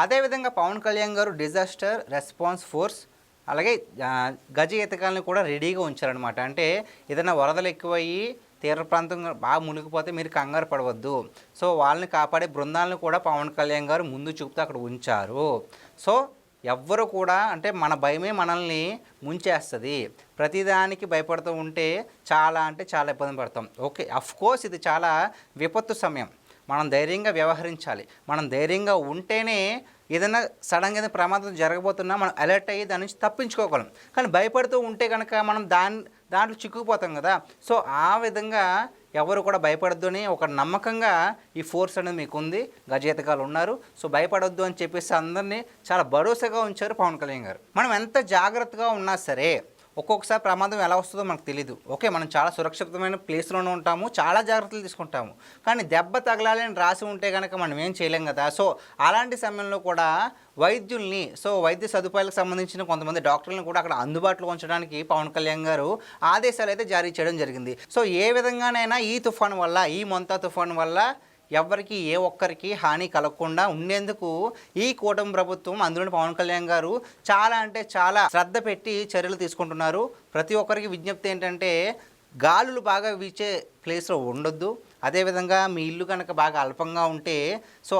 అదేవిధంగా పవన్ కళ్యాణ్ గారు disaster response force అలాగే గజ ఈతగాళ్ళని కూడా రెడీగా ఉంచారనమాట. అంటే ఏదైనా వరదలు ఎక్కువయ్యి తీర ప్రాంతం బాగా మునిగిపోతే మీరు కంగారు పడవద్దు. సో వాళ్ళని కాపాడే బృందాలను కూడా పవన్ కళ్యాణ్ గారు ముందు చూపుతూ అక్కడ ఉంచారు. సో ఎవ్వరు కూడా అంటే మన భయమే మనల్ని ముంచేస్తుంది. ప్రతిదానికి భయపడుతూ ఉంటే చాలా అంటే చాలా ఇబ్బంది పడతాం. ఓకే, అఫ్కోర్స్ ఇది చాలా విపత్తు సమయం. మనం ధైర్యంగా వ్యవహరించాలి. మనం ధైర్యంగా ఉంటేనే ఏదైనా సడన్గా ఏదైనా ప్రమాదం జరగబోతున్నా మనం అలర్ట్ అయ్యి దాని నుంచి తప్పించుకోగలం. కానీ భయపడుతూ ఉంటే కనుక మనం దాంట్లో చిక్కుకుపోతాం కదా. సో ఆ విధంగా ఎవరు కూడా భయపడద్దు అని ఒక నమ్మకంగా ఈ ఫోర్స్ అనేది మీకు ఉంది. గజేతగాళ్ళు ఉన్నారు. సో భయపడొద్దు అని చెప్పేసి అందరినీ చాలా భరోసాగా ఉంచారు పవన్ కళ్యాణ్ గారు. మనం ఎంత జాగ్రత్తగా ఉన్నా సరే ఒక్కొక్కసారి ప్రమాదం ఎలా వస్తుందో మనకు తెలీదు. ఓకే, మనం చాలా సురక్షితమైన ప్లేస్లోనే ఉంటాము, చాలా జాగ్రత్తలు తీసుకుంటాము. కానీ దెబ్బ తగలాలి అని రాసి ఉంటే కనుక మనం ఏం చేయలేం కదా. సో అలాంటి సమయంలో కూడా వైద్యుల్ని వైద్య సదుపాయాలకు సంబంధించిన కొంతమంది డాక్టర్లను కూడా అక్కడ అందుబాటులో ఉంచడానికి పవన్ కళ్యాణ్ గారు ఆదేశాలు అయితే జారీ చేయడం జరిగింది. సో ఏ విధంగానైనా ఈ తుఫాను వల్ల, ఈ మొంతా తుఫాను వల్ల ఎవరికి ఏ ఒక్కరికి హాని కలగకుండా ఉండేందుకు ఈ కూటమి ప్రభుత్వం, అందులోని పవన్ కళ్యాణ్ గారు చాలా అంటే చాలా శ్రద్ధ పెట్టి చర్యలు తీసుకుంటున్నారు. ప్రతి ఒక్కరికి విజ్ఞప్తి ఏంటంటే గాలులు బాగా వీచే ప్లేస్లో ఉండొద్దు. అదేవిధంగా మీ ఇల్లు కనుక బాగా అల్పంగా ఉంటే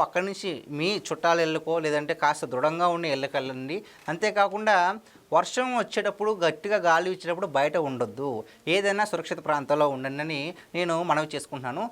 అక్కడి నుంచి మీ చుట్టాల ఇళ్ళకో లేదంటే కాస్త దృఢంగా ఉండే ఇళ్ళకి వెళ్ళండి. అంతేకాకుండా వర్షం వచ్చేటప్పుడు గట్టిగా గాలి ఇచ్చేటప్పుడు బయట ఉండొద్దు. ఏదైనా సురక్షిత ప్రాంతంలో ఉండండి అని నేను మనవి చేసుకుంటున్నాను.